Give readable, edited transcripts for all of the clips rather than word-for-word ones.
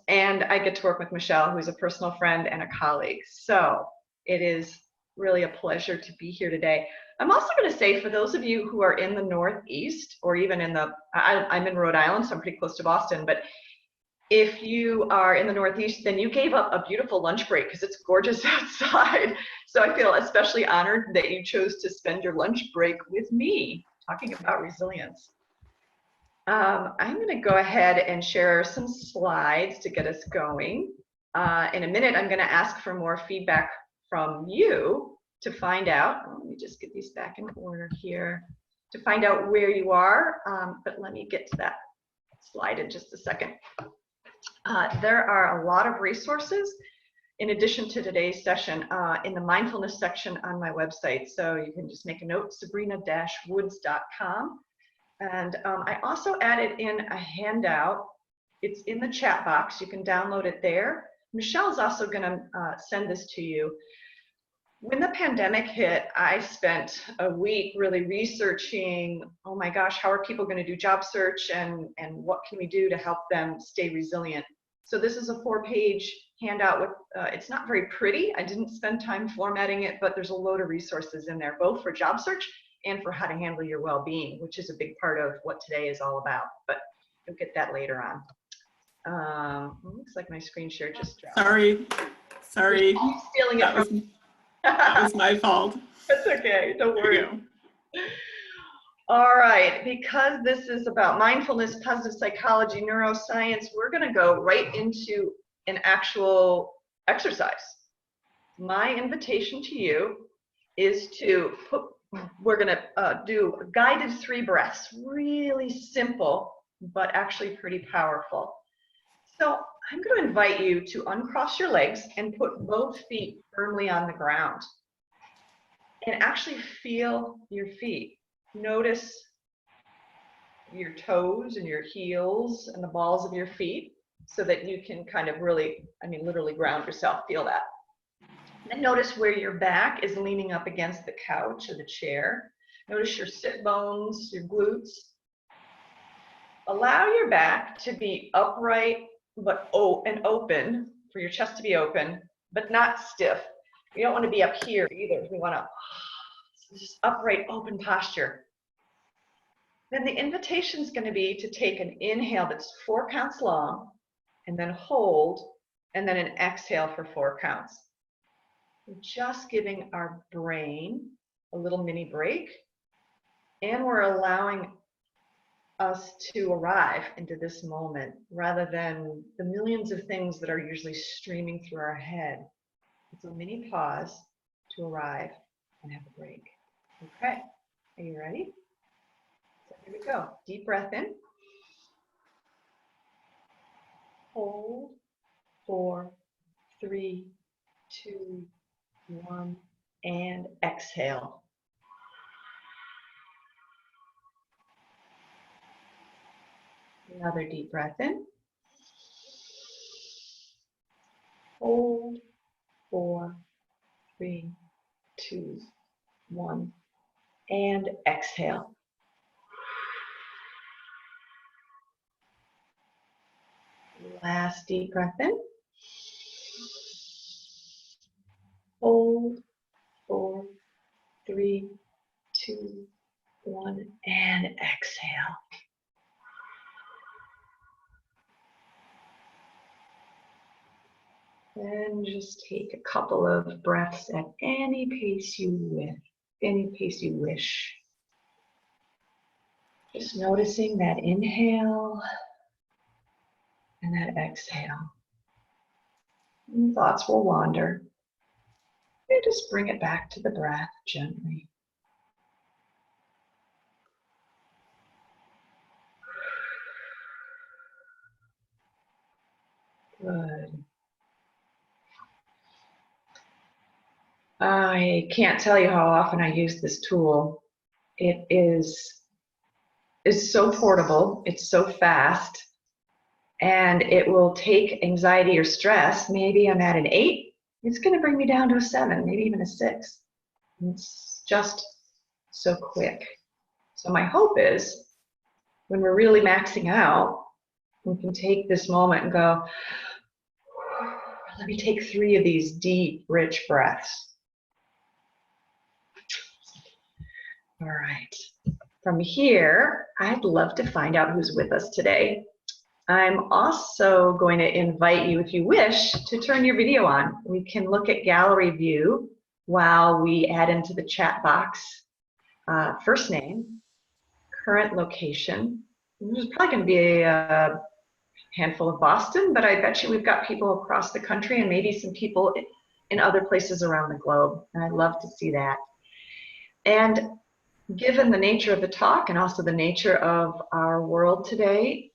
and I get to work with Michelle, who's a personal friend and a colleague. So it is really a pleasure to be here today. I'm also going to say, for those of you who are in the Northeast, or even in the, I'm in Rhode Island, so I'm pretty close to Boston, but if you are in the Northeast, then you gave up a beautiful lunch break because it's gorgeous outside. So I feel especially honored that you chose to spend your lunch break with me talking about resilience. I'm going to go ahead and share some slides to get us going. In a minute, I'm going to ask for more feedback from you to find out. Let me just get these back in order here to find out where you are. But let me get to that slide in just a second. There are a lot of resources in addition to today's session in the mindfulness section on my website. So you can just make a note, sabrina-woods.com. And I also added in a handout. It's in the chat box. You can download it there. Michelle's also going to send this to you. When the pandemic hit, I spent a week really researching, oh my gosh, how are people going to do job search, and what can we do to help them stay resilient? So this is a 4-page handout with, it's not very pretty. I didn't spend time formatting it, but there's a load of resources in there, both for job search and for how to handle your well-being, which is a big part of what today is all about. But you'll get that later on. Looks like my screen share just dropped. Sorry. I'm stealing it from me. That was my fault. That's okay, don't worry. All right, because this is about mindfulness, positive psychology, neuroscience, we're gonna go right into an actual exercise. My invitation to you is to we're gonna do guided 3 breaths, really simple, but actually pretty powerful. So I'm going to invite you to uncross your legs and put both feet firmly on the ground and actually feel your feet. Notice your toes and your heels and the balls of your feet so that you can kind of really, literally ground yourself, feel that. And notice where your back is leaning up against the couch or the chair. Notice your sit bones, your glutes. Allow your back to be upright but and open, for your chest to be open, but not stiff. You don't want to be up here either. We want to just upright, open posture. Then the invitation is going to be to take an inhale that's 4 counts long, and then hold, and then an exhale for 4 counts. We're just giving our brain a little mini break, and we're allowing us to arrive into this moment rather than the millions of things that are usually streaming through our head. It's a mini pause to arrive and have a break. Okay, are you ready? So here we go. Deep breath in. Hold. 4, 3, 2, 1, and exhale. Another deep breath in. Hold. 4, 3, 2, 1, and exhale. Last deep breath in. Hold. 4, 3, 2, 1, and exhale. And just take a couple of breaths at any pace you wish. Just noticing that inhale and that exhale. And thoughts will wander. And just bring it back to the breath gently. Good. I can't tell you how often I use this tool. It is so portable, it's so fast, and it will take anxiety or stress. Maybe I'm at an 8, it's going to bring me down to a 7, maybe even a 6. It's just so quick. So my hope is when we're really maxing out, we can take this moment and go, let me take 3 of these deep, rich breaths. All right. From here, I'd love to find out who's with us today. I'm also going to invite you, if you wish, to turn your video on. We can look at gallery view while we add into the chat box first name, current location. There's probably going to be a handful of Boston, but I bet you we've got people across the country and maybe some people in other places around the globe. And I'd love to see that. And given the nature of the talk and also the nature of our world today,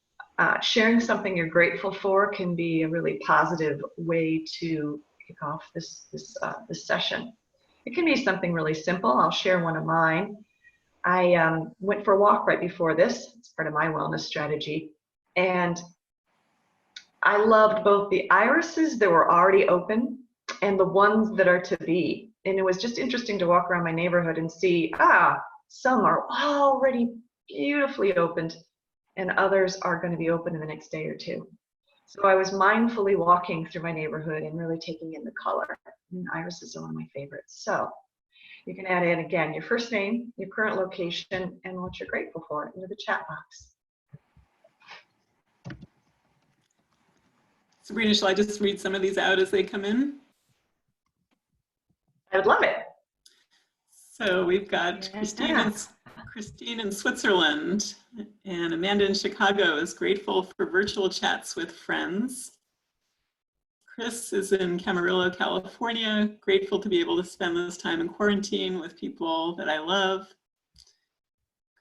sharing something you're grateful for can be a really positive way to kick off this session. It can be something really simple. I'll share one of mine. I went for a walk right before this. It's part of my wellness strategy. And I loved both the irises that were already open and the ones that are to be. And it was just interesting to walk around my neighborhood and see, some are already beautifully opened and others are going to be open in the next day or two. So I was mindfully walking through my neighborhood and really taking in the color. And irises are one of my favorites. So you can add in, again, your first name, your current location, and what you're grateful for into the chat box. Sabrina, shall I just read some of these out as they come in? I would love it. So we've got Christine in Switzerland, and Amanda in Chicago is grateful for virtual chats with friends. Chris is in Camarillo, California, grateful to be able to spend this time in quarantine with people that I love.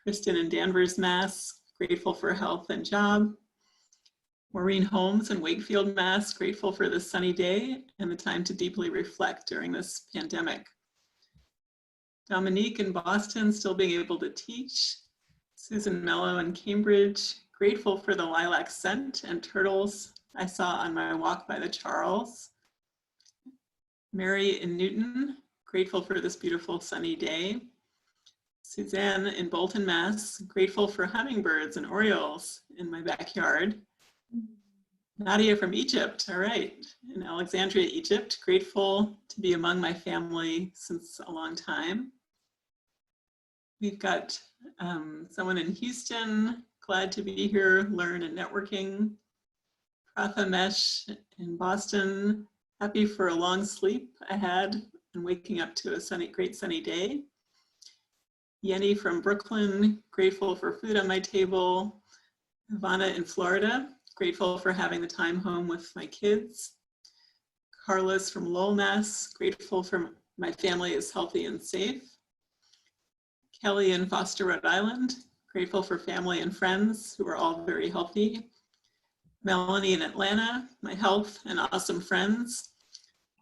Kristen in Danvers, Mass, grateful for health and job. Maureen Holmes in Wakefield, Mass, grateful for this sunny day and the time to deeply reflect during this pandemic. Dominique in Boston, still being able to teach. Susan Mello in Cambridge, grateful for the lilac scent and turtles I saw on my walk by the Charles. Mary in Newton, grateful for this beautiful sunny day. Suzanne in Bolton, Mass, grateful for hummingbirds and orioles in my backyard. Nadia from Egypt, all right, in Alexandria, Egypt, grateful to be among my family since a long time. We've got someone in Houston, glad to be here, learn and networking. Prathamesh in Boston, happy for a long sleep I had and waking up to a great sunny day. Yenny from Brooklyn, grateful for food on my table. Ivana in Florida, grateful for having the time home with my kids. Carlos from Lowell, Mass, grateful for my family is healthy and safe. Kelly in Foster, Rhode Island, grateful for family and friends who are all very healthy. Melanie in Atlanta, my health and awesome friends.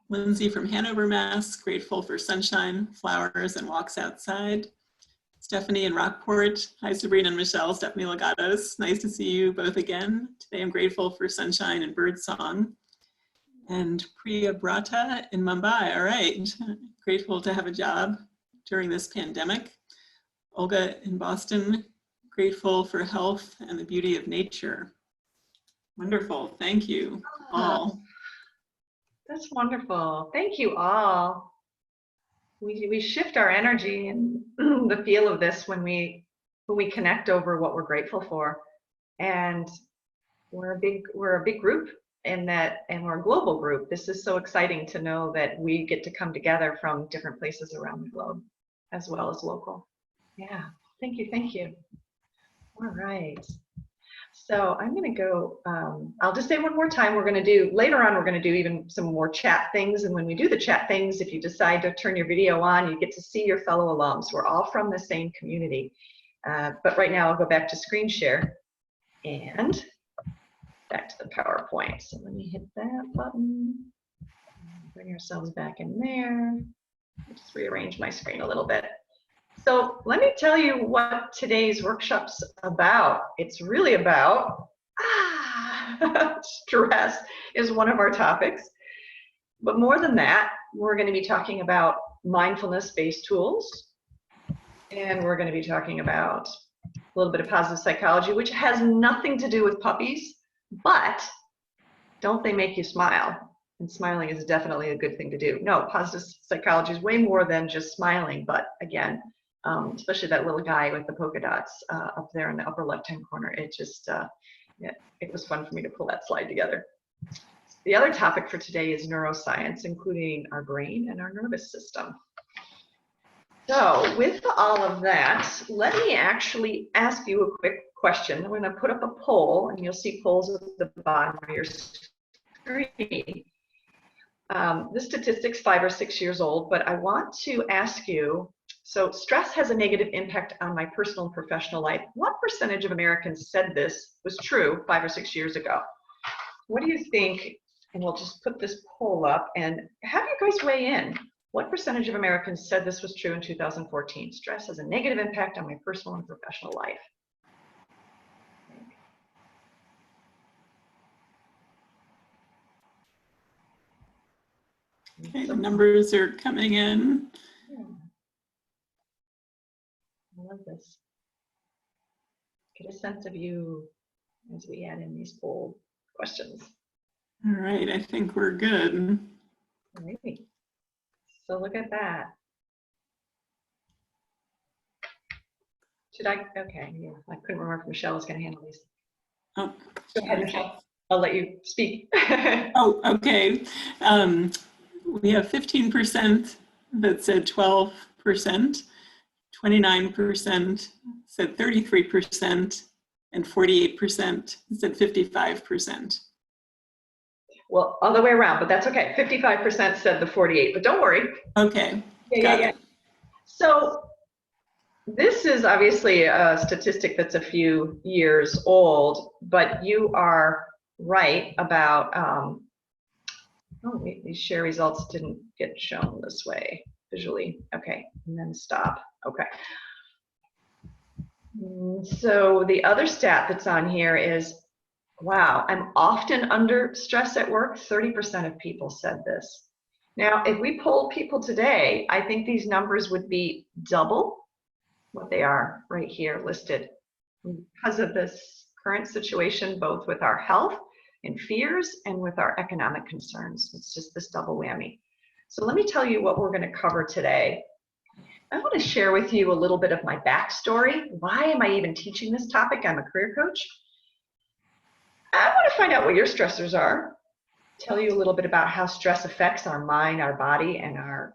Lindsay from Hanover, Mass, grateful for sunshine, flowers, and walks outside. Stephanie in Rockport, hi Sabrina and Michelle, Stephanie Legatos, nice to see you both again. Today I'm grateful for sunshine and birdsong. And Priya Brata in Mumbai, all right, grateful to have a job during this pandemic. Olga in Boston, grateful for health and the beauty of nature. Wonderful, thank you all. That's wonderful, thank you all. We shift our energy and the feel of this when we connect over what we're grateful for, and we're a big group in that, and we're a global group. This is so exciting to know that we get to come together from different places around the globe as well as local. Yeah, thank you, thank you. All right. So I'm going to go, I'll just say one more time, later on, we're going to do even some more chat things. And when we do the chat things, if you decide to turn your video on, you get to see your fellow alums. We're all from the same community. But right now I'll go back to screen share and back to the PowerPoint. So let me hit that button, bring ourselves back in there. I'll just rearrange my screen a little bit. So let me tell you what today's workshop's about. It's really about stress is one of our topics. But more than that, we're going to be talking about mindfulness-based tools. And we're going to be talking about a little bit of positive psychology, which has nothing to do with puppies, but don't they make you smile? And smiling is definitely a good thing to do. No, positive psychology is way more than just smiling, but again, especially that little guy with the polka dots up there in the upper left-hand corner, it just, it was fun for me to pull that slide together. The other topic for today is neuroscience, including our brain and our nervous system. So with all of that, let me actually ask you a quick question. I'm going to put up a poll, and you'll see polls at the bottom of your screen. This statistic's 5 or 6 years old, but I want to ask you, so stress has a negative impact on my personal and professional life. What percentage of Americans said this was true 5 or 6 years ago? What do you think? And we'll just put this poll up and have you guys weigh in. What percentage of Americans said this was true in 2014? Stress has a negative impact on my personal and professional life. Okay, the numbers are coming in. Yeah. I love this. Get a sense of you as we add in these poll questions. All right, I think we're good. All right. So look at that. Should I? Okay, yeah. I couldn't remember if Michelle was going to handle these. Oh, Go ahead, Michelle. I'll let you speak. Oh, okay. We have 15% that said 12%, 29% said 33%, and 48% said 55%. Well, other way around, but that's okay. 55% said the 48, but don't worry. Okay. Yeah. So this is obviously a statistic that's a few years old, but you are right about, oh, these share results didn't get shown this way visually. Okay, and then stop. Okay. So the other stat that's on here is, wow, I'm often under stress at work. 30% of people said this. Now, if we polled people today, I think these numbers would be double what they are right here listed because of this current situation, both with our health and fears and with our economic concerns. It's just this double whammy. So let me tell you what we're going to cover today. I want to share with you a little bit of my backstory. Why am I even teaching this topic? I'm a career coach. I want to find out what your stressors are, tell you a little bit about how stress affects our mind, our body, and our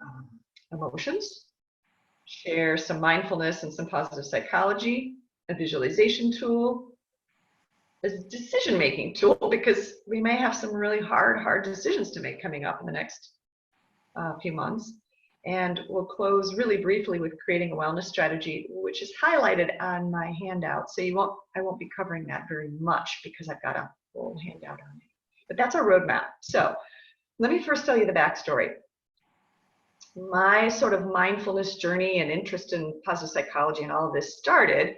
emotions, share some mindfulness and some positive psychology, a visualization tool, a decision-making tool, because we may have some really hard decisions to make coming up in the next few months. And we'll close really briefly with creating a wellness strategy, which is highlighted on my handout. So I won't be covering that very much because I've got a whole handout on it. But that's our roadmap. So let me first tell you the backstory. My sort of mindfulness journey and interest in positive psychology and all of this started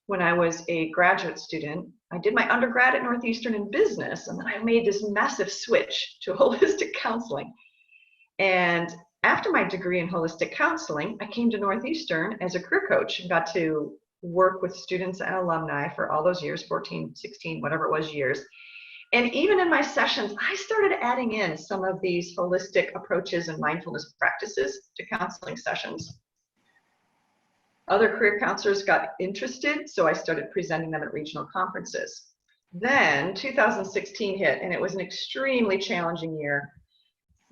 when I was a graduate student. I did my undergrad at Northeastern in business, and then I made this massive switch to holistic counseling. And after my degree in holistic counseling, I came to Northeastern as a career coach and got to work with students and alumni for all those years, 14, 16, whatever it was years. And even in my sessions, I started adding in some of these holistic approaches and mindfulness practices to counseling sessions. Other career counselors got interested, so I started presenting them at regional conferences. Then 2016 hit, and it was an extremely challenging year.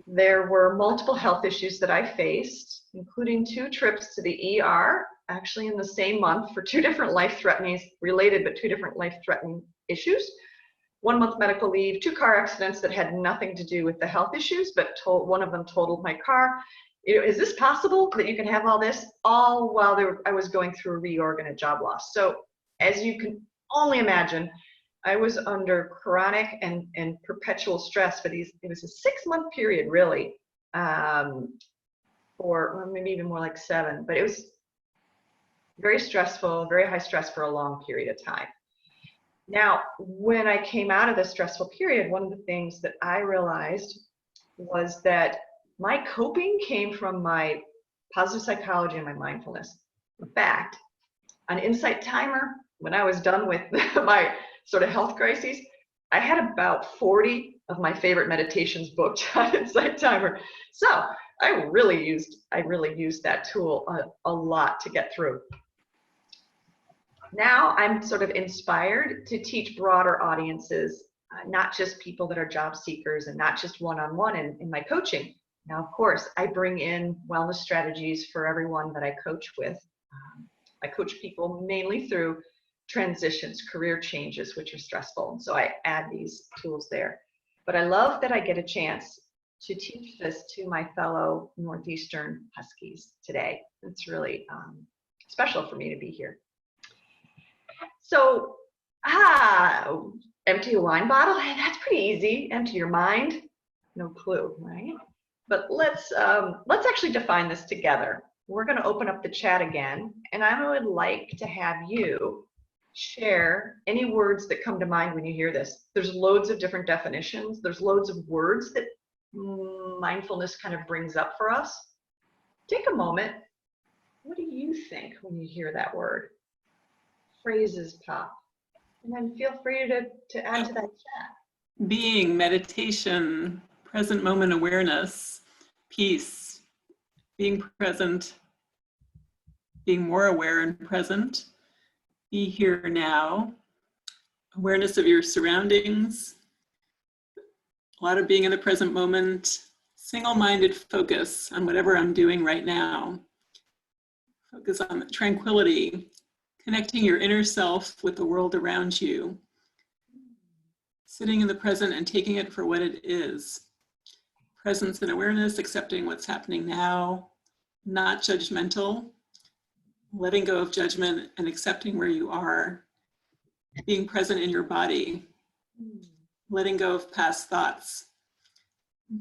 There were multiple health issues that I faced, including 2 trips to the ER, actually in the same month, for 2 different life-threatening, related but 2 different life-threatening issues. 1 month medical leave, 2 car accidents that had nothing to do with the health issues, but one of them totaled my car. Is this possible that you can have all this? All while I was going through a reorg and a job loss. So as you can only imagine, I was under chronic and perpetual stress for these. It was a 6-month period, really, or maybe even more like 7. But it was very stressful, very high stress for a long period of time. Now, when I came out of this stressful period, one of the things that I realized was that my coping came from my positive psychology and my mindfulness. In fact, an insight timer, when I was done with my sort of health crises, I had about 40 of my favorite meditations booked on Insight Timer. So I really used that tool a lot to get through. Now I'm sort of inspired to teach broader audiences, not just people that are job seekers and not just one-on-one in my coaching. Now, of course, I bring in wellness strategies for everyone that I coach with. I coach people mainly through transitions, career changes, which are stressful. And so I add these tools there. But I love that I get a chance to teach this to my fellow Northeastern Huskies today. It's really special for me to be here. So, empty a wine bottle. Hey, that's pretty easy. Empty your mind. No clue, right? But let's actually define this together. We're going to open up the chat again, and I would like to have you share any words that come to mind when you hear this. There's loads of different definitions. There's loads of words that mindfulness kind of brings up for us. Take a moment. What do you think when you hear that word? Phrases pop. And then feel free to add to that chat. Being, meditation, present moment awareness, peace, being present, being more aware and present, be here now, awareness of your surroundings, a lot of being in the present moment, single-minded focus on whatever I'm doing right now, focus on tranquility, connecting your inner self with the world around you, sitting in the present and taking it for what it is. Presence and awareness, accepting what's happening now, not judgmental, letting go of judgment and accepting where you are, being present in your body, letting go of past thoughts,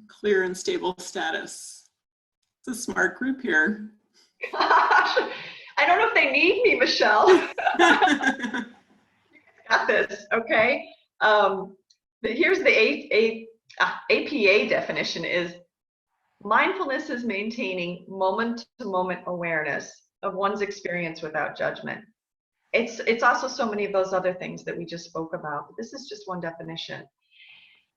clear and stable status. It's a smart group here. Gosh, I don't know if they need me, Michelle. You got this, okay? But here's the APA definition is mindfulness is maintaining moment-to-moment awareness of one's experience without judgment. It's also so many of those other things that we just spoke about, but this is just one definition.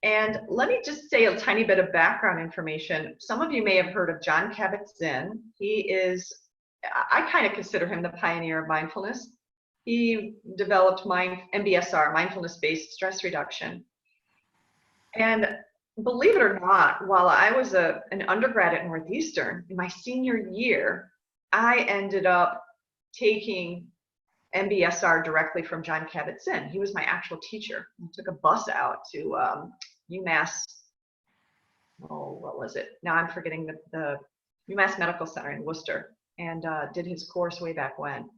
And let me just say a tiny bit of background information. Some of you may have heard of Jon Kabat-Zinn. He is, I kind of consider him the pioneer of mindfulness. He developed MBSR, mindfulness-based stress reduction. And believe it or not, while I was an undergrad at Northeastern, in my senior year, I ended up taking MBSR directly from Jon Kabat-Zinn. He was my actual teacher. I took a bus out to UMass, what was it? Now I'm forgetting the UMass Medical Center in Worcester, and did his course way back when.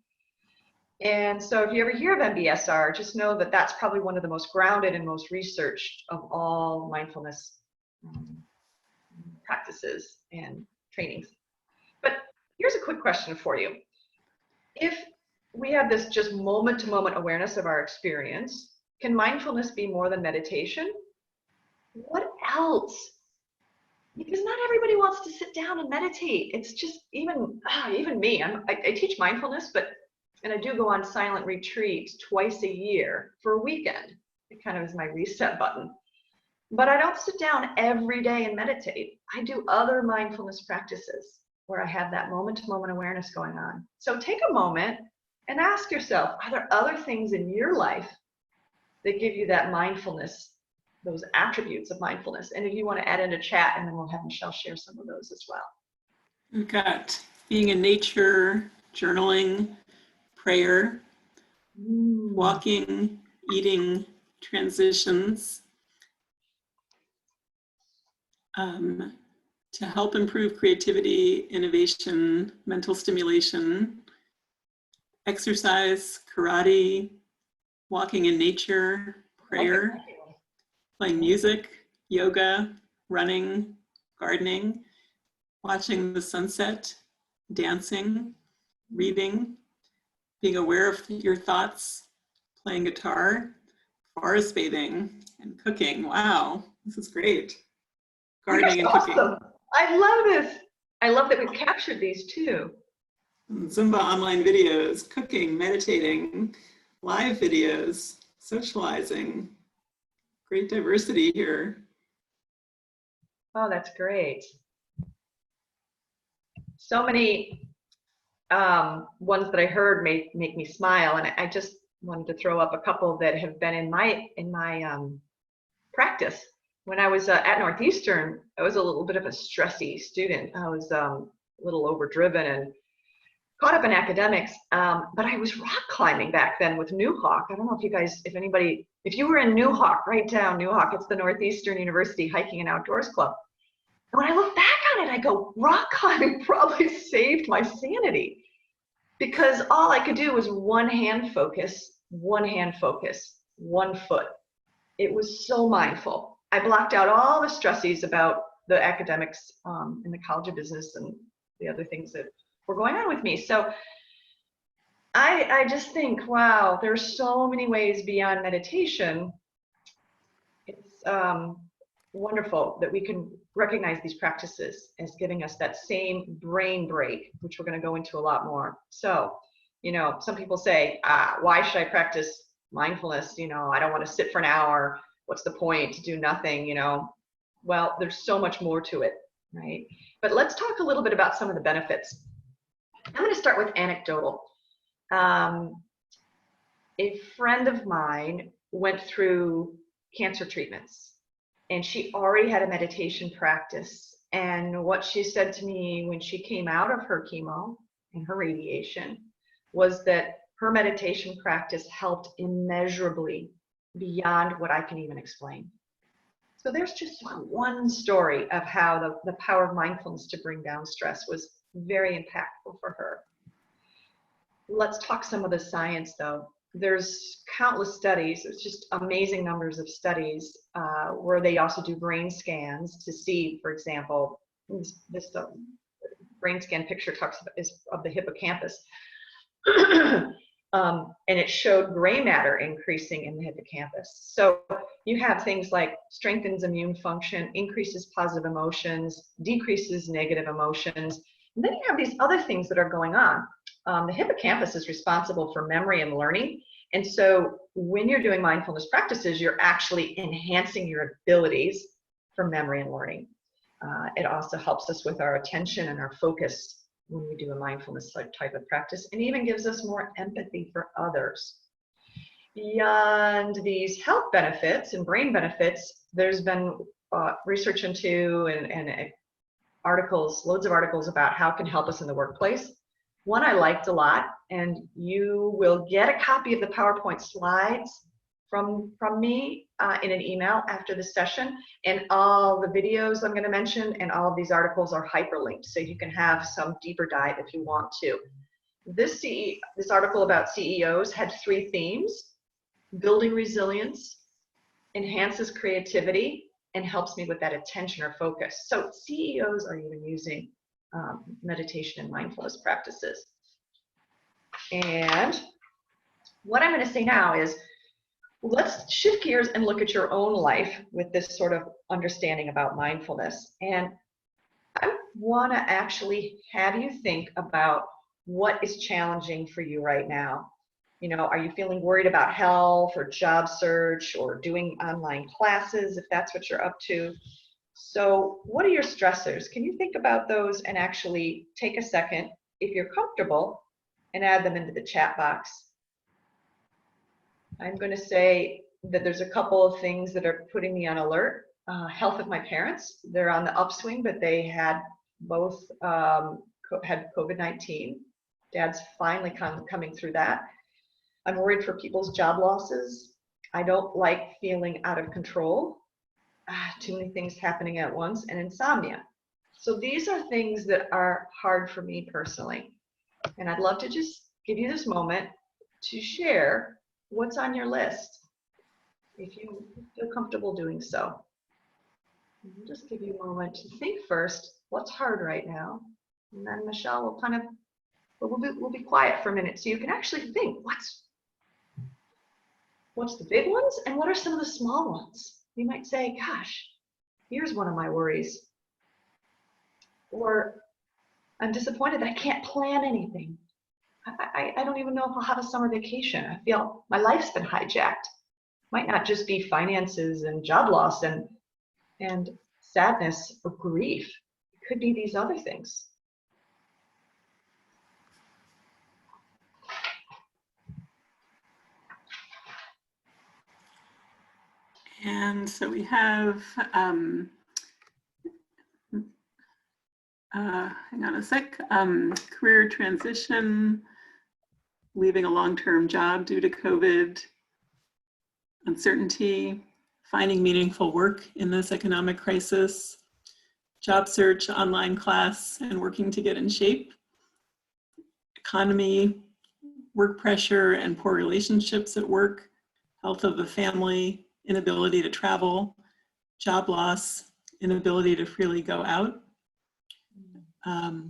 And so if you ever hear of MBSR, just know that that's probably one of the most grounded and most researched of all mindfulness practices and trainings. But here's a quick question for you. If we have this just moment-to-moment awareness of our experience, can mindfulness be more than meditation? What else? Because not everybody wants to sit down and meditate. It's just even me. I teach mindfulness, and I do go on silent retreats twice a year for a weekend. It kind of is my reset button. But I don't sit down every day and meditate. I do other mindfulness practices where I have that moment-to-moment awareness going on. So take a moment and ask yourself, are there other things in your life that give you that mindfulness, those attributes of mindfulness? And if you want to add in a chat, and then we'll have Michelle share some of those as well. We've got being in nature, journaling, prayer, walking, eating, transitions, to help improve creativity, innovation, mental stimulation, exercise, karate, walking in nature, prayer, playing music, yoga, running, gardening, watching the sunset, dancing, reading, being aware of your thoughts, playing guitar, forest bathing, and cooking. Wow, this is great. Gardening and cooking. Awesome. I love this. I love that we've captured these too. Zumba online videos, cooking, meditating, live videos, socializing. great diversity here. Oh, that's great. So many ones that I heard make me smile, and I just wanted to throw up a couple that have been in my practice. When I was at Northeastern, I was a little bit of a stressy student. I was a little overdriven and caught up in academics, but I was rock climbing back then with New Hawk. I don't know if you guys, if you were in New Hawk, write down New Hawk. It's the Northeastern University Hiking and Outdoors Club. And when I look back on it, I go, rock climbing probably saved my sanity, because all I could do was one hand focus, one foot. It was so mindful. I blocked out all the stressies about the academics in the College of Business and the other things that were going on with me. So I just think, wow, there's so many ways beyond meditation. It's wonderful that we can recognize these practices as giving us that same brain break, which we're going to go into a lot more. So, some people say, why should I practice mindfulness? I don't want to sit for an hour. What's the point to do nothing? Well, there's so much more to it, right? But let's talk a little bit about some of the benefits. I'm going to start with anecdotal. A friend of mine went through cancer treatments, and she already had a meditation practice. And what she said to me when she came out of her chemo and her radiation was that her meditation practice helped immeasurably beyond what I can even explain. So there's just one story of how the power of mindfulness to bring down stress was very impactful for her. Let's talk some of the science, though. There's countless studies. There's just amazing numbers of studies where they also do brain scans to see, for example, this brain scan picture talks about is of the hippocampus. And it showed gray matter increasing in the hippocampus. So you have things like strengthens immune function, increases positive emotions, decreases negative emotions. And then you have these other things that are going on. The hippocampus is responsible for memory and learning. And so when you're doing mindfulness practices, you're actually enhancing your abilities for memory and learning. It also helps us with our attention and our focus when we do a mindfulness type of practice, and even gives us more empathy for others. Beyond these health benefits and brain benefits, there's been research into and articles, loads of articles about how it can help us in the workplace. One I liked a lot, and you will get a copy of the PowerPoint slides from me in an email after the session, and all the videos I'm going to mention and all of these articles are hyperlinked, so you can have some deeper dive if you want to. This article about CEOs had 3 themes: building resilience, enhances creativity, and helps me with that attention or focus. So CEOs are even using meditation and mindfulness practices. And what I'm going to say now is, let's shift gears and look at your own life with this sort of understanding about mindfulness. And I want to actually have you think about what is challenging for you right now. Are you feeling worried about health or job search or doing online classes, if that's what you're up to? So what are your stressors? Can you think about those and actually take a second, if you're comfortable, and add them into the chat box? I'm going to say that there's a couple of things that are putting me on alert. Health of my parents, they're on the upswing, but they had both had COVID-19. Dad's finally coming through that. I'm worried for people's job losses. I don't like feeling out of control. Too many things happening at once, and insomnia. So these are things that are hard for me personally. And I'd love to just give you this moment to share what's on your list, if you feel comfortable doing so. I'll just give you a moment to think first, what's hard right now? And then Michelle will we'll be quiet for a minute so you can actually think, what's the big ones and what are some of the small ones? You might say, gosh, here's one of my worries. Or I'm disappointed that I can't plan anything. I don't even know if I'll have a summer vacation. I feel my life's been hijacked. might not just be finances and job loss and sadness or grief. It could be these other things. And so we have, hang on a sec, career transition, leaving a long-term job due to COVID, uncertainty, finding meaningful work in this economic crisis, job search, online class, and working to get in shape, economy, work pressure and poor relationships at work, health of the family, inability to travel, job loss, inability to freely go out,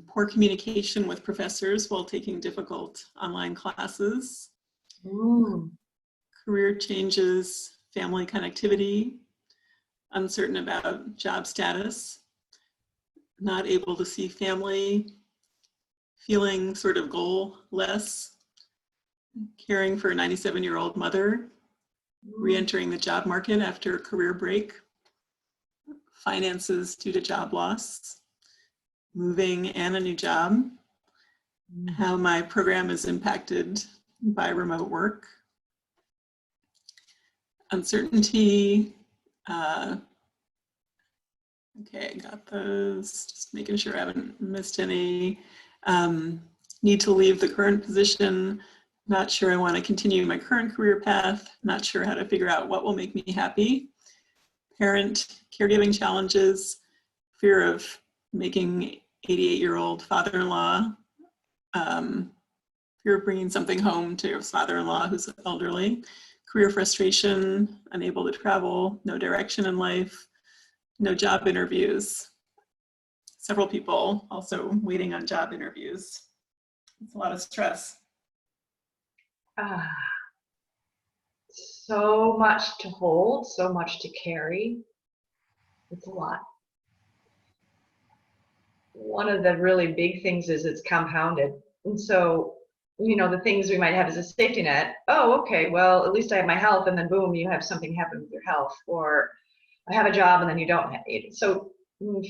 poor communication with professors while taking difficult online classes, career changes, family connectivity, uncertain about job status, not able to see family, feeling sort of goal-less, caring for a 97-year-old mother, re-entering the job market after a career break, finances due to job loss, moving and a new job, how my program is impacted by remote work, uncertainty, okay, got those, just making sure I haven't missed any, need to leave the current position, not sure I want to continue my current career path, not sure how to figure out what will make me happy, parent, caregiving challenges, fear of making 88-year-old father-in-law, fear of bringing something home to his father-in-law who's elderly, career frustration, unable to travel, no direction in life, no job interviews. Several people also waiting on job interviews. It's a lot of stress. So much to hold, so much to carry. It's a lot. One of the really big things is it's compounded. And so, you know, the things we might have as a safety net, oh, okay, well, at least I have my health, and then boom, you have something happen with your health, or I have a job and then you don't have it. So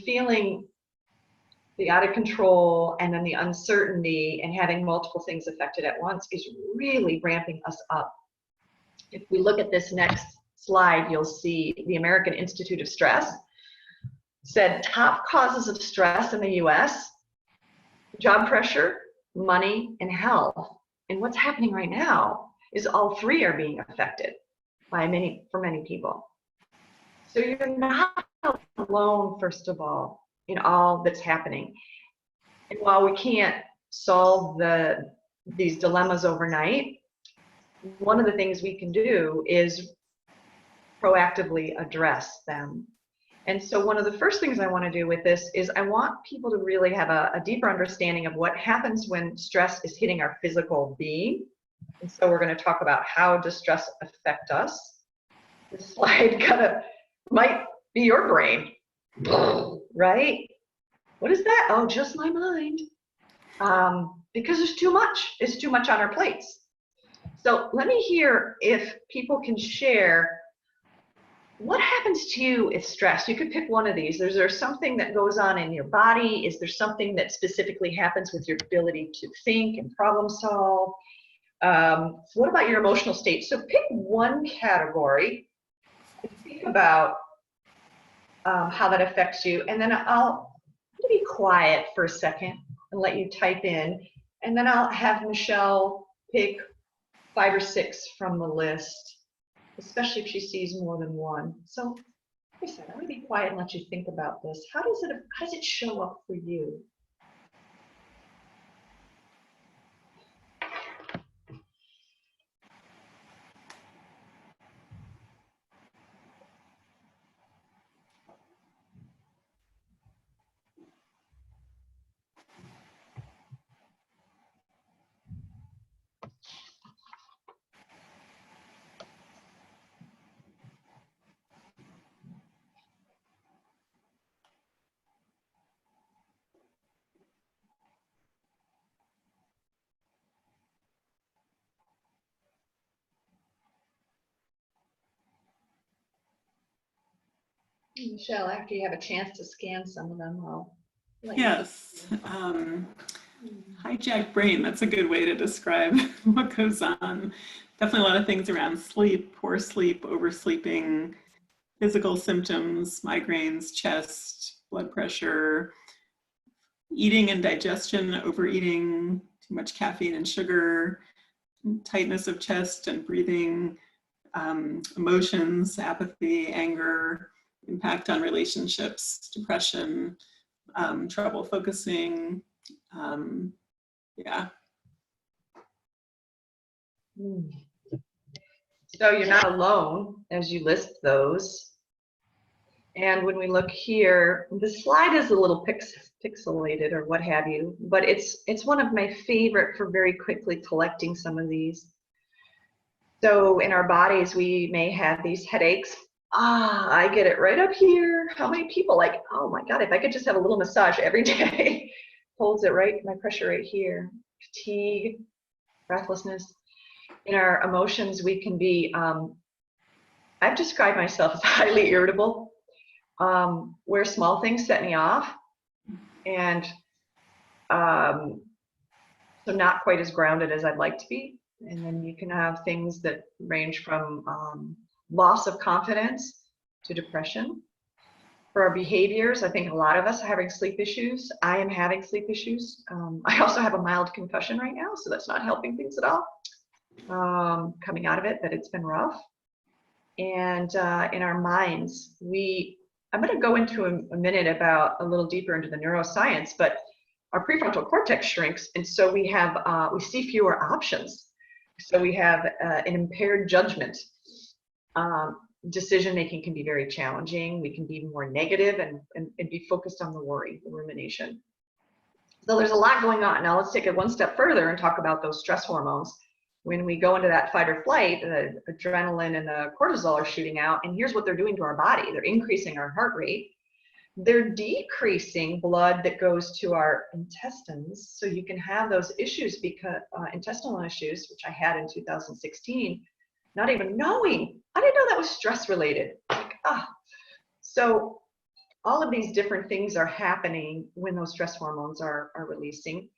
feeling the out of control and then the uncertainty and having multiple things affected at once is really ramping us up. If we look at this next slide, you'll see the American Institute of Stress said top causes of stress in the US, job pressure, money, and health. And what's happening right now is all three are being affected by for many people. So you're not alone, first of all, in all that's happening. And while we can't solve these dilemmas overnight, one of the things we can do is proactively address them. And so one of the first things I want to do with this is I want people to really have a deeper understanding of what happens when stress is hitting our physical being. And so we're going to talk about how does stress affect us. This slide might be your brain, right? What is that? Oh, just my mind. Because there's too much. It's too much on our plates. So let me hear if people can share what happens to you if stressed. You could pick one of these. Is there something that goes on in your body? Is there something that specifically happens with your ability to think and problem solve? What about your emotional state? So pick one category and think about how that affects you. And then I'll be quiet for a second and let you type in. And then I'll have Michelle pick 5 or 6 from the list, especially if she sees more than one. So like I said, I'm going to be quiet and let you think about this. How does it show up for you? Michelle, after you have a chance to scan some of them, I'll let you. Yes. Hijacked brain, that's a good way to describe what goes on. Definitely a lot of things around sleep, poor sleep, oversleeping, physical symptoms, migraines, chest, blood pressure, eating and digestion, overeating, too much caffeine and sugar, tightness of chest and breathing, emotions, apathy, anger, impact on relationships, depression, trouble focusing. Yeah. So you're not alone as you list those. And when we look here, the slide is a little pixelated or what have you, but it's one of my favorite for very quickly collecting some of these. So in our bodies, we may have these headaches. I get it right up here. How many people like, oh my God, if I could just have a little massage every day, holds it right, my pressure right here. Fatigue, breathlessness. In our emotions, we can be, I've described myself as highly irritable, where small things set me off, and so not quite as grounded as I'd like to be. And then you can have things that range from loss of confidence to depression. For our behaviors, I think a lot of us are having sleep issues. I am having sleep issues. I also have a mild concussion right now, so that's not helping things at all. Coming out of it, but it's been rough. And in our minds, I'm going to go into a minute about a little deeper into the neuroscience, but our prefrontal cortex shrinks, and so we see fewer options. So we have an impaired judgment. Decision making can be very challenging. We can be more negative and be focused on the worry, the rumination. So there's a lot going on. Now let's take it one step further and talk about those stress hormones. When we go into that fight or flight, the adrenaline and the cortisol are shooting out, and here's what they're doing to our body. They're increasing our heart rate. They're decreasing blood that goes to our intestines, so you can have those issues, because intestinal issues, which I had in 2016, not even knowing. I didn't know that was stress related. So all of these different things are happening when those stress hormones are releasing.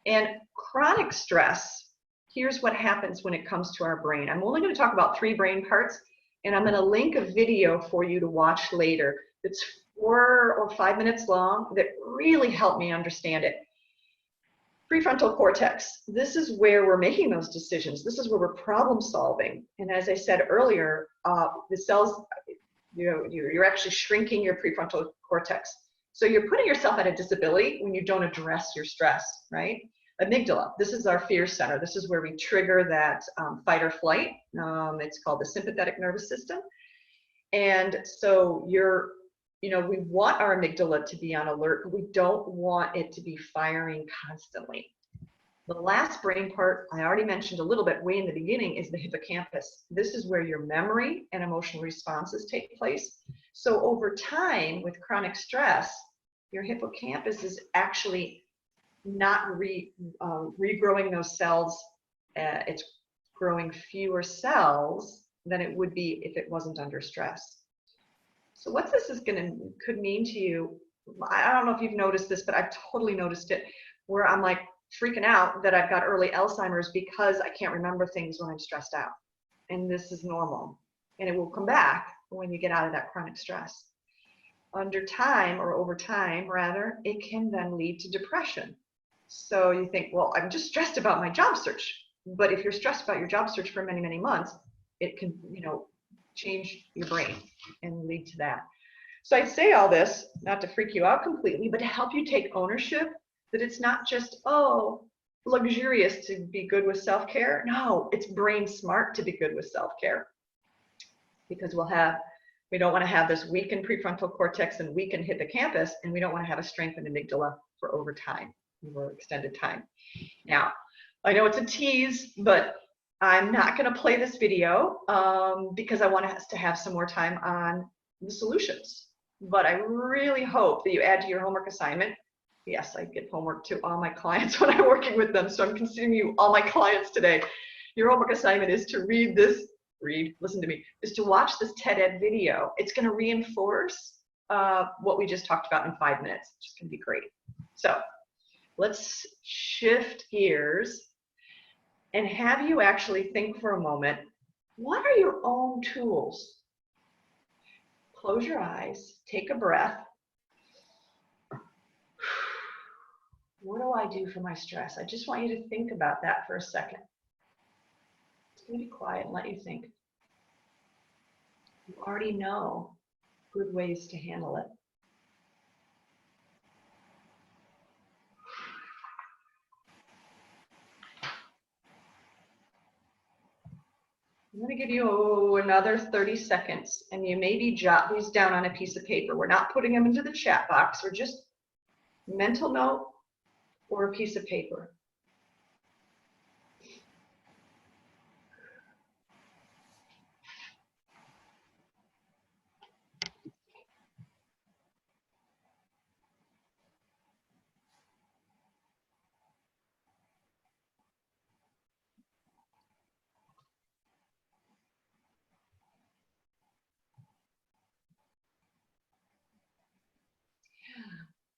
And chronic stress, here's what happens when it comes to our brain. I'm only going to talk about 3 brain parts, and I'm going to link a video for you to watch later. It's 4 or 5 minutes long that really helped me understand it. Prefrontal cortex, this is where we're making those decisions. This is where we're problem solving. And as I said earlier, the cells, you're actually shrinking your prefrontal cortex. So you're putting yourself at a disability when you don't address your stress, right? Amygdala, this is our fear center. This is where we trigger that fight or flight. It's called the sympathetic nervous system. And so we want our amygdala to be on alert, but we don't want it to be firing constantly. The last brain part, I already mentioned a little bit way in the beginning, is the hippocampus. This is where your memory and emotional responses take place. So over time, with chronic stress, your hippocampus is actually not regrowing those cells. It's growing fewer cells than it would be if it wasn't under stress. So what this could mean to you, I don't know if you've noticed this, but I've totally noticed it, where I'm like freaking out that I've got early Alzheimer's because I can't remember things when I'm stressed out. And this is normal. And it will come back when you get out of that chronic stress. Under time, or over time rather, it can then lead to depression. So you think, well, I'm just stressed about my job search. But if you're stressed about your job search for many, many months, it can, change your brain and lead to that. So I say all this not to freak you out completely, but to help you take ownership that it's not just, luxurious to be good with self-care. No, it's brain smart to be good with self-care, because we don't want to have this weakened prefrontal cortex and weakened hippocampus, and we don't want to have a strengthened amygdala for extended time. Now, I know it's a tease, but I'm not going to play this video because I want us to have some more time on the solutions. But I really hope that you add to your homework assignment. Yes, I give homework to all my clients when I'm working with them, so I'm considering you all my clients today. Your homework assignment is to listen to me, is to watch this TED Ed video. It's going to reinforce what we just talked about in 5 minutes, which is going to be great. So let's shift gears and have you actually think for a moment, what are your own tools? Close your eyes, take a breath. What do I do for my stress? I just want you to think about that for a second. It's going to be quiet and let you think. You already know good ways to handle it. I'm going to give you another 30 seconds, and you maybe jot these down on a piece of paper. We're not putting them into the chat box. We're just mental note or a piece of paper.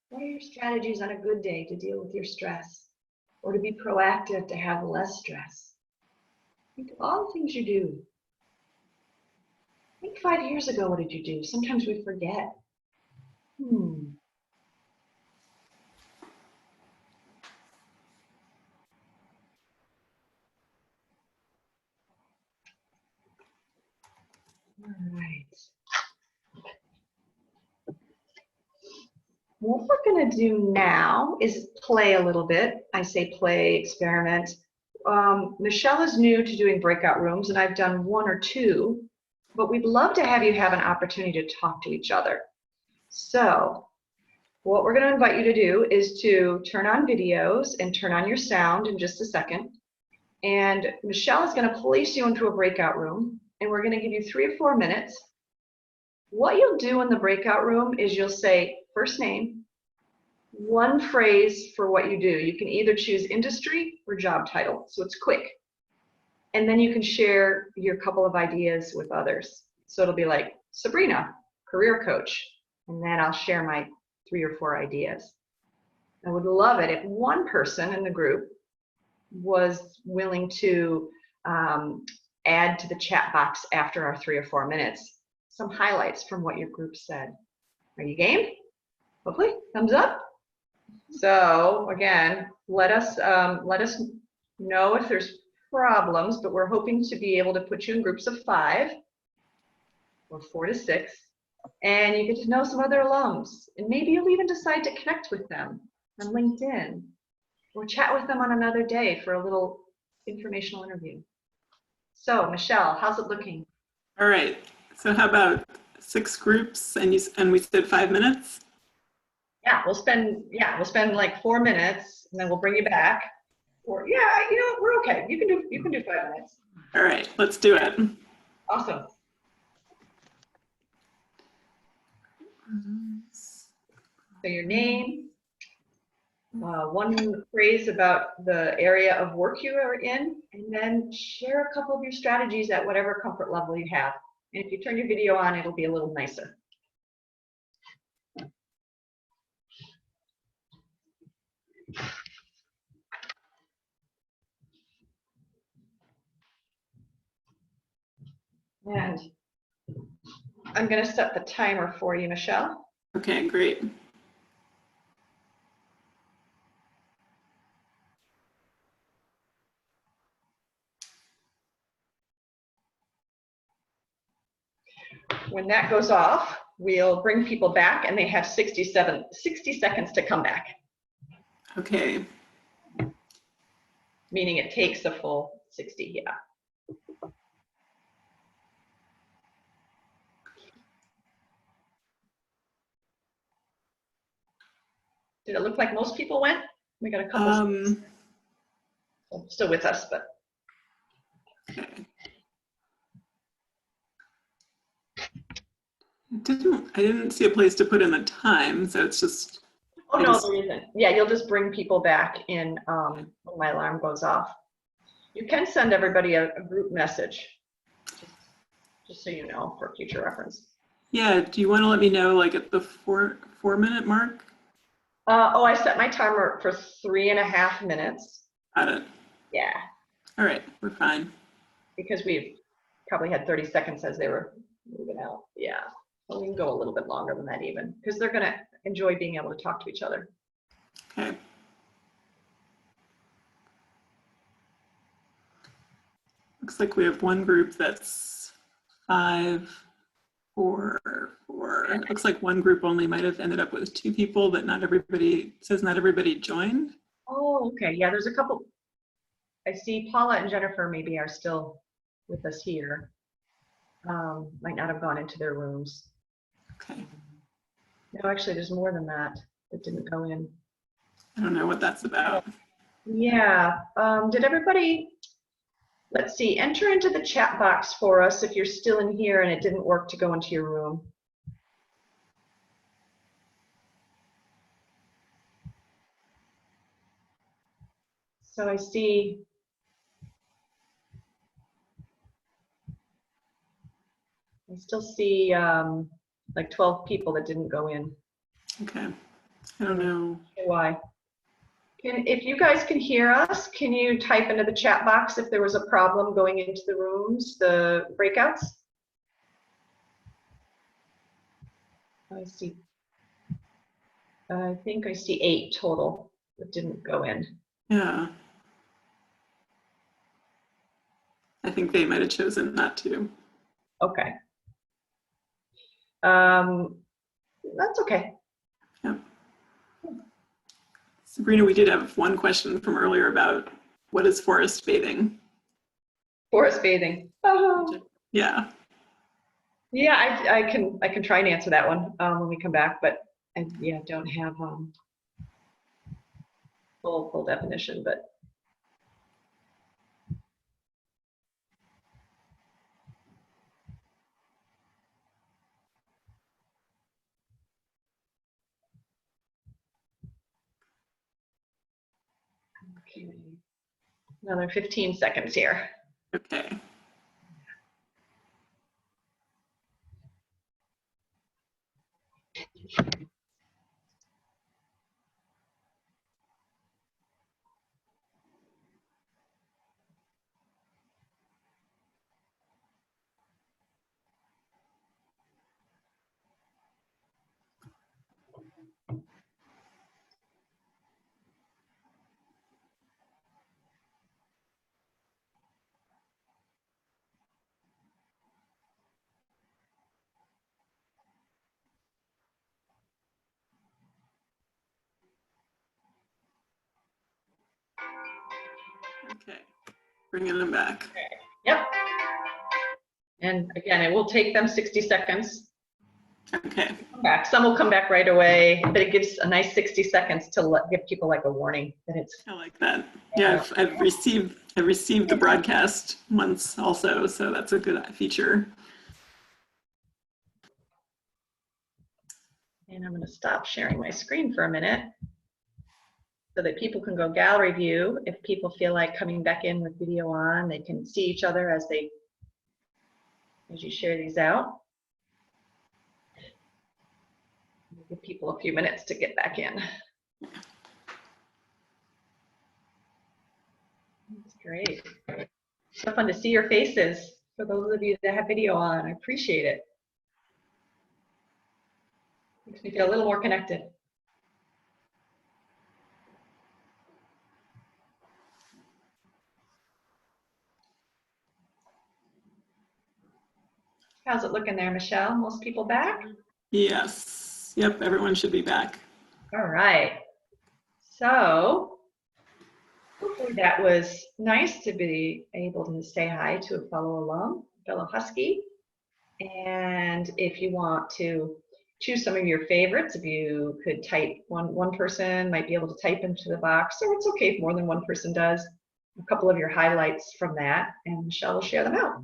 What are your strategies on a good day to deal with your stress, or to be proactive to have less stress? Think of all the things you do. Think 5 years ago, what did you do? Sometimes we forget. All right. What we're going to do now is play a little bit. I say play, experiment. Michelle is new to doing breakout rooms, and I've done 1 or 2, but we'd love to have you have an opportunity to talk to each other. So what we're going to invite you to do is to turn on videos and turn on your sound in just a second. And Michelle is going to place you into a breakout room, and we're going to give you 3 or 4 minutes. What you'll do in the breakout room is you'll say first name, 1 phrase for what you do. You can either choose industry or job title, so it's quick. And then you can share your couple of ideas with others. So it'll be like, Sabrina, career coach. And then I'll share my 3 or 4 ideas. I would love it if one person in the group was willing to add to the chat box after our 3 or 4 minutes some highlights from what your group said. Are you game? Hopefully, thumbs up. So again, let us know if there's problems, but we're hoping to be able to put you in groups of 5 or 4 to 6, and you get to know some other alums, and maybe you'll even decide to connect with them on LinkedIn or chat with them on another day for a little informational interview. So Michelle, how's it looking? All right. So how about 6 groups and we said 5 minutes? Yeah, we'll spend like 4 minutes, and then we'll bring you back. Or we're okay. You can do 5 minutes. All right, let's do it. Awesome. So your name, 1 phrase about the area of work you are in, and then share a couple of your strategies at whatever comfort level you have. And if you turn your video on, it'll be a little nicer. And I'm going to set the timer for you, Michelle. Okay, great. When that goes off, we'll bring people back, and they have 60 seconds to come back. Okay. Meaning it takes a full 60, yeah. Did it look like most people went? We got a couple still with us, but. Okay. I didn't see a place to put in the time, so it's just. Oh no, there isn't. Yeah, you'll just bring people back in when my alarm goes off. You can send everybody a group message, just so you know, for future reference. Yeah, do you want to let me know like at the 4 minute mark? Oh, I set my timer for 3.5 minutes. Got it. Yeah, All right, we're fine. because we've probably had 30 seconds as they were moving out. Yeah, well, we can go a little bit longer than that even, because they're going to enjoy being able to talk to each other. Okay. Looks like we have one group that's 5, 4, 4. It looks like one group only might have ended up with 2 people, but not everybody, it says not everybody joined. Oh, okay. Yeah, there's a couple. I see Paula and Jennifer maybe are still with us here. Might not have gone into their rooms. Okay. No, actually, there's more than that didn't go in. I don't know what that's about. Yeah. Did everybody, let's see, enter into the chat box for us if you're still in here and it didn't work to go into your room. So I still see like 12 people that didn't go in. Okay. I don't know. Why? If you guys can hear us, can you type into the chat box if there was a problem going into the rooms, the breakouts? I see. I think I see 8 total that didn't go in. Yeah. I think they might have chosen not to. Okay. That's okay. Yeah. Sabrina, we did have one question from earlier about what is forest bathing? Forest bathing. Oh. Yeah. Yeah, I can try and answer that one when we come back, but I don't have full definition, but okay. Another 15 seconds here. Okay. Okay. Bringing them back. Yep. And again, it will take them 60 seconds. Okay. Back. Some will come back right away, but it gives a nice 60 seconds to give people like a warning that it's. I like that. Yeah, I've received the broadcast once also, so that's a good feature. And I'm going to stop sharing my screen for a minute so that people can go gallery view. If people feel like coming back in with video on, they can see each other as you share these out. Give people a few minutes to get back in. That's great. So fun to see your faces for those of you that have video on. I appreciate it. Makes me feel a little more connected. How's it looking there, Michelle? Most people back? Yes. Yep, everyone should be back. All right. So hopefully that was nice to be able to say hi to a fellow alum, fellow Husky. And if you want to choose some of your favorites, if you could type, one person might be able to type into the box, or it's okay if more than one person does, a couple of your highlights from that, and Michelle will share them out.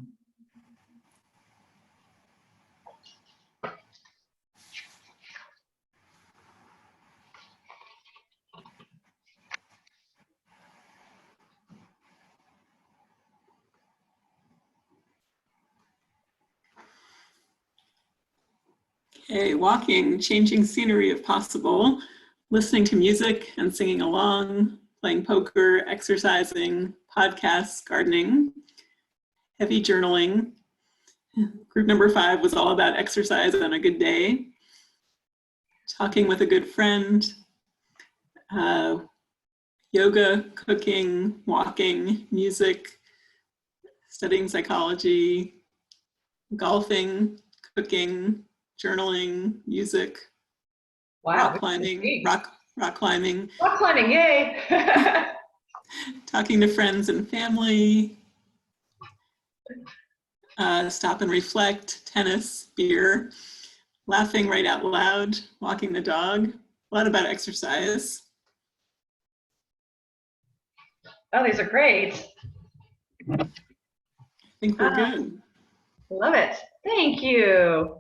Okay, walking, changing scenery if possible, listening to music and singing along, playing poker, exercising, podcasts, gardening, heavy journaling. Group number 5 was all about exercise on a good day, talking with a good friend, yoga, cooking, walking, music, studying psychology, golfing, cooking, journaling, music, Wow. rock climbing, rock climbing, Rock climbing, yay! talking to friends and family, stop and reflect, tennis, beer, laughing right out loud, walking the dog, a lot about exercise. Oh, these are great. I think we're good. Love it. Thank you.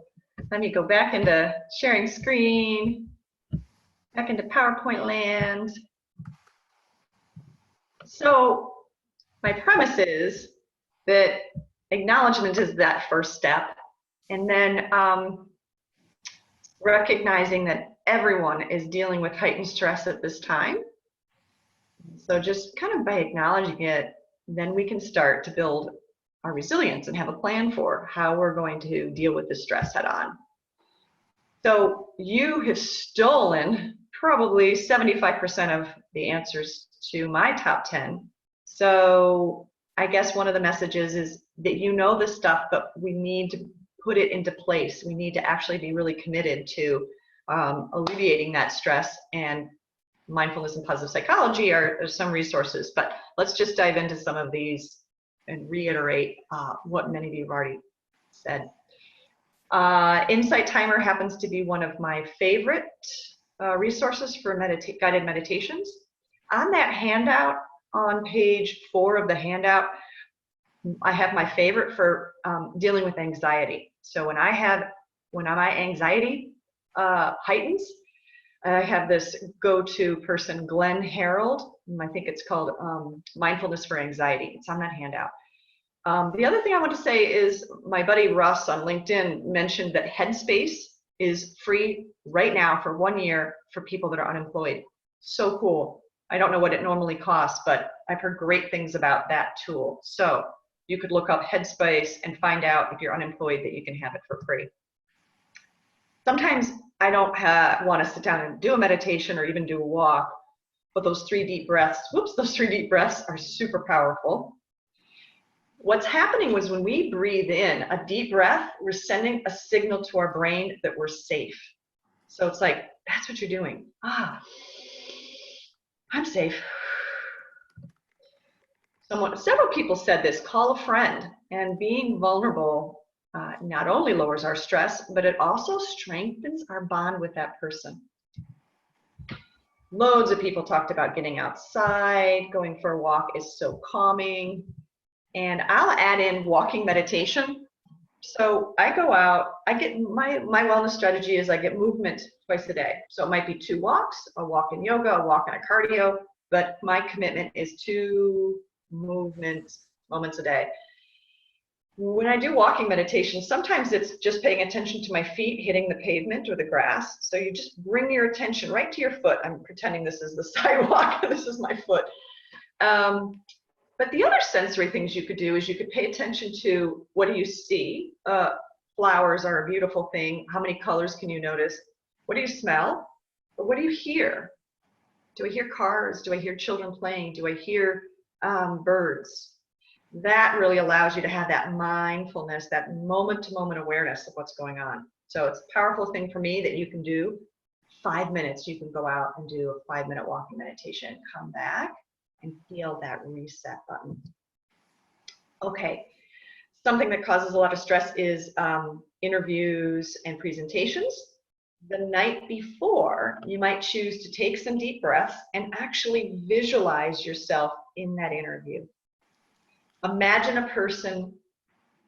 Let me go back into sharing screen, back into PowerPoint land. So my premise is that acknowledgement is that first step, and then recognizing that everyone is dealing with heightened stress at this time. So just kind of by acknowledging it, then we can start to build our resilience and have a plan for how we're going to deal with the stress head on. So you have stolen probably 75% of the answers to my top 10. So I guess one of the messages is that you know this stuff, but we need to put it into place. We need to actually be really committed to alleviating that stress, and mindfulness and positive psychology are some resources, but let's just dive into some of these and reiterate what many of you have already said. Insight Timer happens to be one of my favorite resources for guided meditations. On that handout, on page 4 of the handout, I have my favorite for dealing with anxiety. So when my anxiety heightens, I have this go-to person, Glenn Harold. I think it's called Mindfulness for Anxiety. It's on that handout. The other thing I want to say is my buddy Russ on LinkedIn mentioned that Headspace is free right now for 1 year for people that are unemployed. So cool. I don't know what it normally costs, but I've heard great things about that tool. So you could look up Headspace and find out if you're unemployed that you can have it for free. Sometimes I don't want to sit down and do a meditation or even do a walk, but those 3 deep breaths, those 3 deep breaths are super powerful. What's happening was when we breathe in a deep breath, we're sending a signal to our brain that we're safe. So it's like, that's what you're doing. I'm safe. Several people said this, call a friend, and being vulnerable not only lowers our stress, but it also strengthens our bond with that person. Loads of people talked about getting outside, going for a walk is so calming. And I'll add in walking meditation. So I go out, I get my wellness strategy is I get movement twice a day. So it might be 2 walks, a walk in yoga, a walk in a cardio, but my commitment is 2 movement moments a day. When I do walking meditation, sometimes it's just paying attention to my feet hitting the pavement or the grass. So you just bring your attention right to your foot. I'm pretending this is the sidewalk, this is my foot. But the other sensory things you could do is you could pay attention to what do you see? Flowers are a beautiful thing. How many colors can you notice? What do you smell? Or what do you hear? Do I hear cars? Do I hear children playing? Do I hear birds? That really allows you to have that mindfulness, that moment-to-moment awareness of what's going on. So it's a powerful thing for me that you can do. 5 minutes, you can go out and do a 5-minute walking meditation, come back and feel that reset button. Okay, something that causes a lot of stress is interviews and presentations. The night before, you might choose to take some deep breaths and actually visualize yourself in that interview. Imagine a person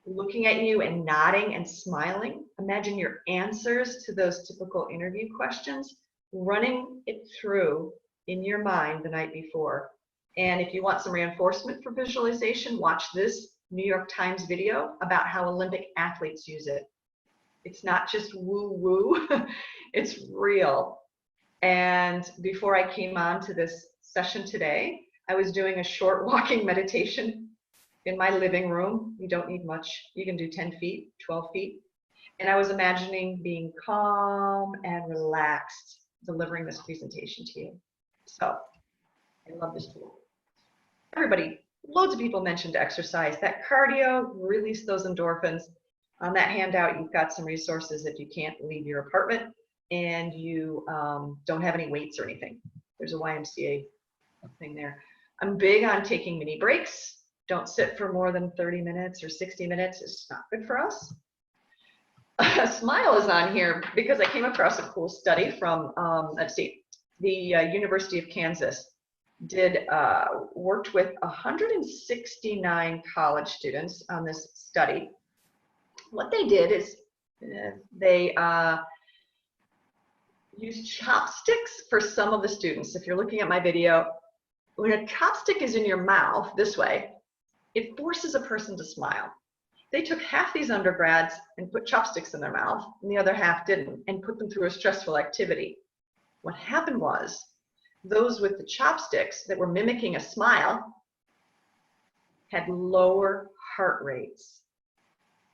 looking at you and nodding and smiling. Imagine your answers to those typical interview questions, running it through in your mind the night before. And if you want some reinforcement for visualization, watch this New York Times video about how Olympic athletes use it. It's not just woo-woo, it's real. And before I came on to this session today, I was doing a short walking meditation in my living room. You don't need much. You can do 10 feet, 12 feet. And I was imagining being calm and relaxed, delivering this presentation to you. So I love this tool. Everybody, loads of people mentioned exercise. That cardio, release those endorphins. On that handout, you've got some resources if you can't leave your apartment and you don't have any weights or anything. There's a YMCA thing there. I'm big on taking mini breaks. Don't sit for more than 30 minutes or 60 minutes. It's not good for us. Smile is on here because I came across a cool study from, let's see, the University of Kansas worked with 169 college students on this study. What they did is they used chopsticks for some of the students. If you're looking at my video, when a chopstick is in your mouth this way, it forces a person to smile. They took half these undergrads and put chopsticks in their mouth, and the other half didn't, and put them through a stressful activity. What happened was, those with the chopsticks that were mimicking a smile had lower heart rates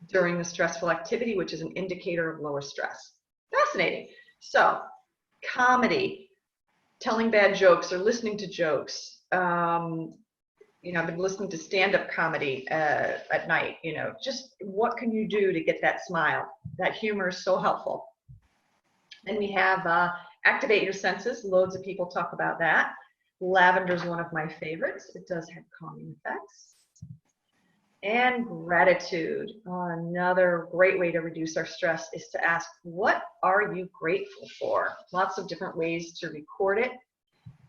during the stressful activity, which is an indicator of lower stress. Fascinating. So, comedy, telling bad jokes or listening to jokes. I've been listening to stand-up comedy at night. Just what can you do to get that smile? That humor is so helpful. Then we have activate your senses. Loads of people talk about that. Lavender is one of my favorites. It does have calming effects. And gratitude. Another great way to reduce our stress is to ask, what are you grateful for? Lots of different ways to record it.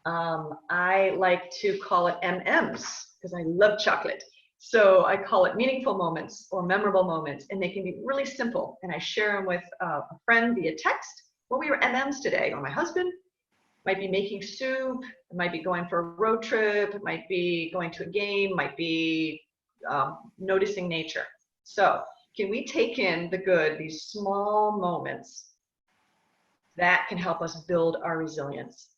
I like to call it MMs because I love chocolate. So I call it meaningful moments or memorable moments, and they can be really simple. And I share them with a friend via text. Well, we were MMs today, or my husband might be making soup, it might be going for a road trip, it might be going to a game, might be noticing nature. So can we take in the good, these small moments that can help us build our resilience?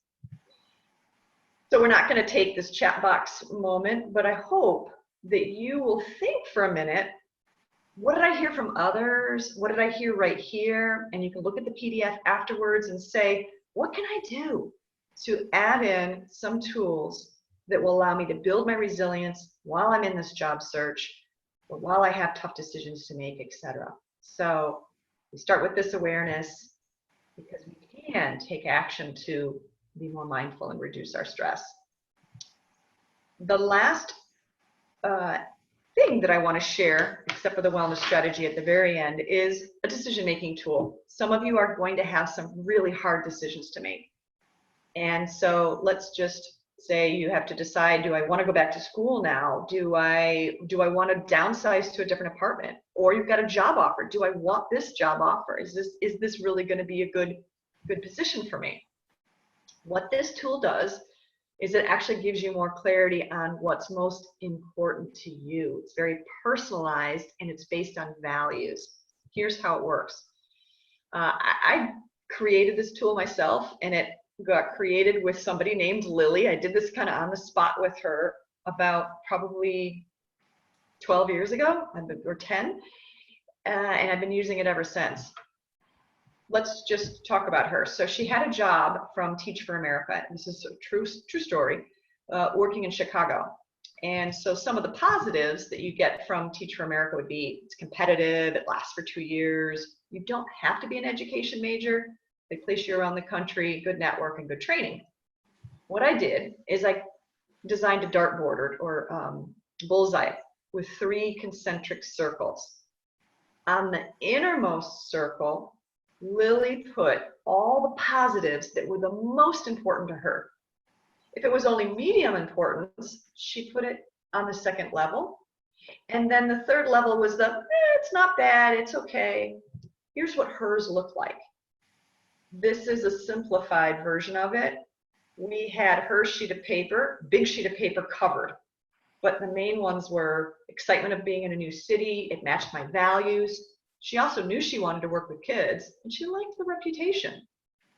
So we're not going to take this chat box moment, but I hope that you will think for a minute, what did I hear from others? What did I hear right here? And you can look at the PDF afterwards and say, what can I do to add in some tools that will allow me to build my resilience while I'm in this job search, or while I have tough decisions to make, etc. So we start with this awareness because we can take action to be more mindful and reduce our stress. The last thing that I want to share, except for the wellness strategy at the very end, is a decision-making tool. Some of you are going to have some really hard decisions to make. And so let's just say you have to decide, do I want to go back to school now? Do I want to downsize to a different apartment? Or you've got a job offer. Do I want this job offer? Is this really going to be a good position for me? What this tool does is it actually gives you more clarity on what's most important to you. It's very personalized and it's based on values. Here's how it works. I created this tool myself, and it got created with somebody named Lily. I did this kind of on the spot with her about probably 12 years ago, or 10, and I've been using it ever since. Let's just talk about her. So she had a job from Teach for America. This is a true story, working in Chicago. And so some of the positives that you get from Teach for America would be it's competitive, it lasts for 2 years. You don't have to be an education major. They place you around the country, good network and good training. What I did is I designed a dartboard or bullseye with 3 concentric circles. On the innermost circle, Lily put all the positives that were the most important to her. If it was only medium importance, she put it on the second level. And then the third level was it's not bad, it's okay. Here's what hers looked like. This is a simplified version of it. We had her sheet of paper, big sheet of paper covered. But the main ones were excitement of being in a new city, it matched my values. She also knew she wanted to work with kids, and she liked the reputation.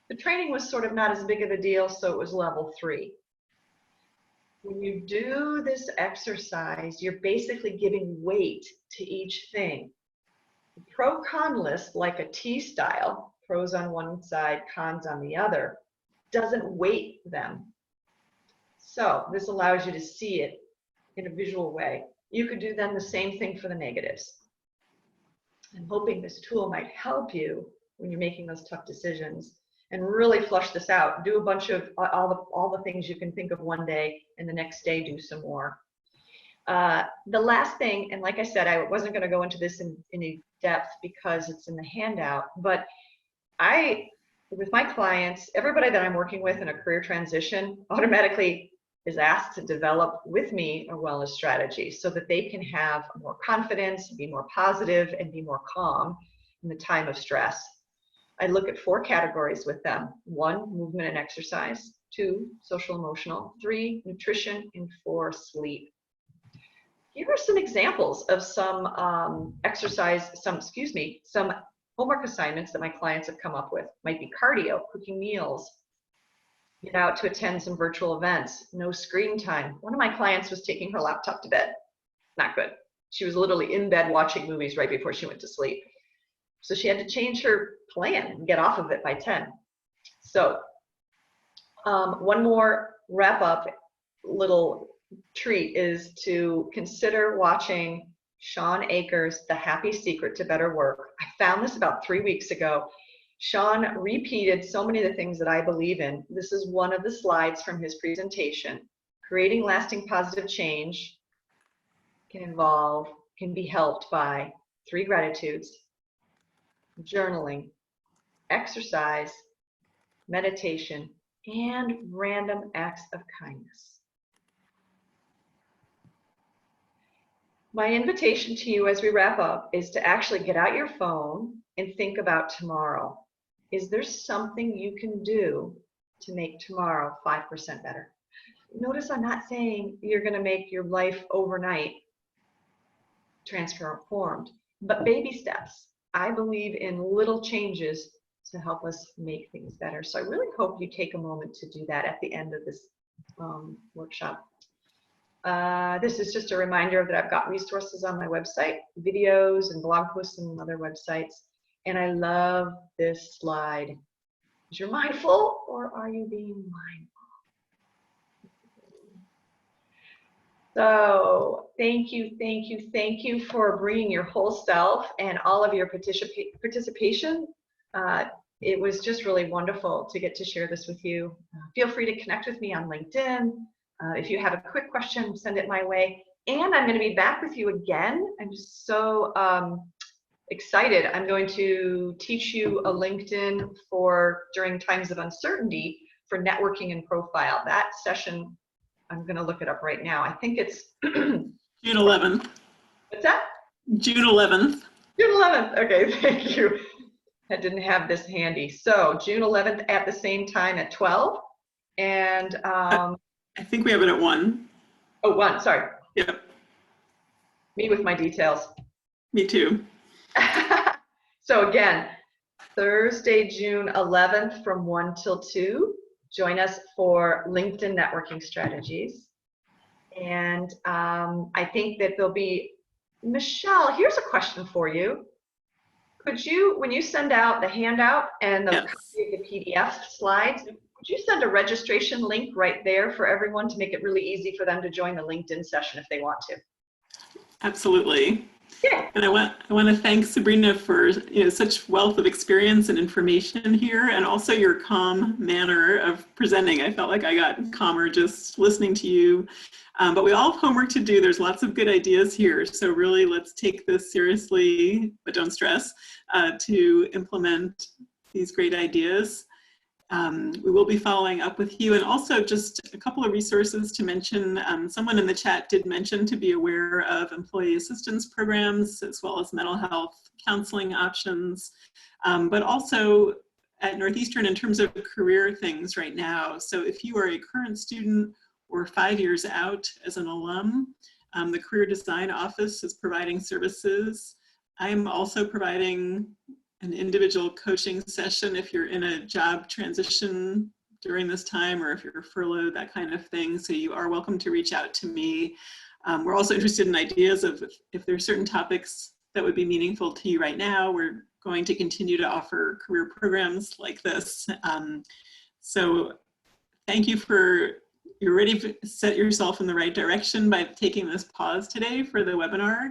The training was sort of not as big of a deal, so it was level 3. When you do this exercise, you're basically giving weight to each thing. The pro-con list, like a T style, pros on one side, cons on the other, doesn't weight them. So this allows you to see it in a visual way. You could do then the same thing for the negatives. I'm hoping this tool might help you when you're making those tough decisions and really flush this out. Do a bunch of all the things you can think of one day, and the next day do some more. The last thing, and like I said, I wasn't going to go into this in any depth because it's in the handout, but with my clients, everybody that I'm working with in a career transition automatically is asked to develop with me a wellness strategy so that they can have more confidence, be more positive, and be more calm in the time of stress. I look at 4 categories with them. 1, movement and exercise. 2, social emotional. 3, nutrition. And 4, sleep. Here are some examples of some some homework assignments that my clients have come up with. Might be cardio, cooking meals, get out to attend some virtual events, no screen time. One of my clients was taking her laptop to bed. Not good. She was literally in bed watching movies right before she went to sleep. So she had to change her plan and get off of it by 10. So one more wrap up little treat is to consider watching Sean Akers' The Happy Secret to Better Work. I found this about 3 weeks ago. Sean repeated so many of the things that I believe in. This is one of the slides from his presentation. Creating lasting positive change can be helped by 3 gratitudes, journaling, exercise, meditation, and random acts of kindness. My invitation to you as we wrap up is to actually get out your phone and think about tomorrow. Is there something you can do to make tomorrow 5% better? Notice I'm not saying you're going to make your life overnight transformed, but baby steps. I believe in little changes to help us make things better. So I really hope you take a moment to do that at the end of this workshop. This is just a reminder that I've got resources on my website, videos and blog posts and other websites. And I love this slide. Is you mindful or are you being mindful? So thank you for bringing your whole self and all of your participation. It was just really wonderful to get to share this with you. Feel free to connect with me on LinkedIn. If you have a quick question, send it my way. And I'm going to be back with you again. I'm just so excited. I'm going to teach you a LinkedIn for during times of uncertainty for networking and profile. That session, I'm going to look it up right now. I think it's June 11th. What's that? June 11th. June 11th. Okay, thank you. I didn't have this handy. So June 11th at the same time at 12. And I think we have it at 1. Oh, 1, sorry. Yep. Me with my details. Me too. So again, Thursday, June 11th from 1 till 2. Join us for LinkedIn networking strategies. And I think that there'll be, Michelle, here's a question for you. Could you, when you send out the handout and the copy of the PDF slides, would you send a registration link right there for everyone to make it really easy for them to join the LinkedIn session if they want to? Absolutely. Yeah. And I want to thank Sabrina for such wealth of experience and information here, and also your calm manner of presenting. I felt like I got calmer just listening to you. But we all have homework to do. There's lots of good ideas here. So really, let's take this seriously, but don't stress, to implement these great ideas. We will be following up with you, and also just a couple of resources to mention. Someone in the chat did mention to be aware of employee assistance programs as well as mental health counseling options, but also at Northeastern in terms of career things right now. So if you are a current student or 5 years out as an alum, the Career Design Office is providing services I'm also providing an individual coaching session if you're in a job transition during this time, or if you're furloughed, that kind of thing. So you are welcome to reach out to me. We're also interested in ideas of if there's certain topics that would be meaningful to you right now. We're going to continue to offer career programs like this. So thank you you're ready to set yourself in the right direction by taking this pause today for the webinar.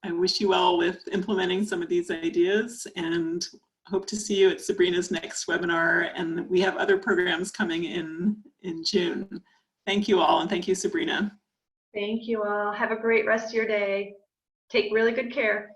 I wish you well with implementing some of these ideas, and hope to see you at Sabrina's next webinar. And we have other programs coming in June. Thank you all, and thank you, Sabrina. Thank you all. Have a great rest of your day. Take really good care.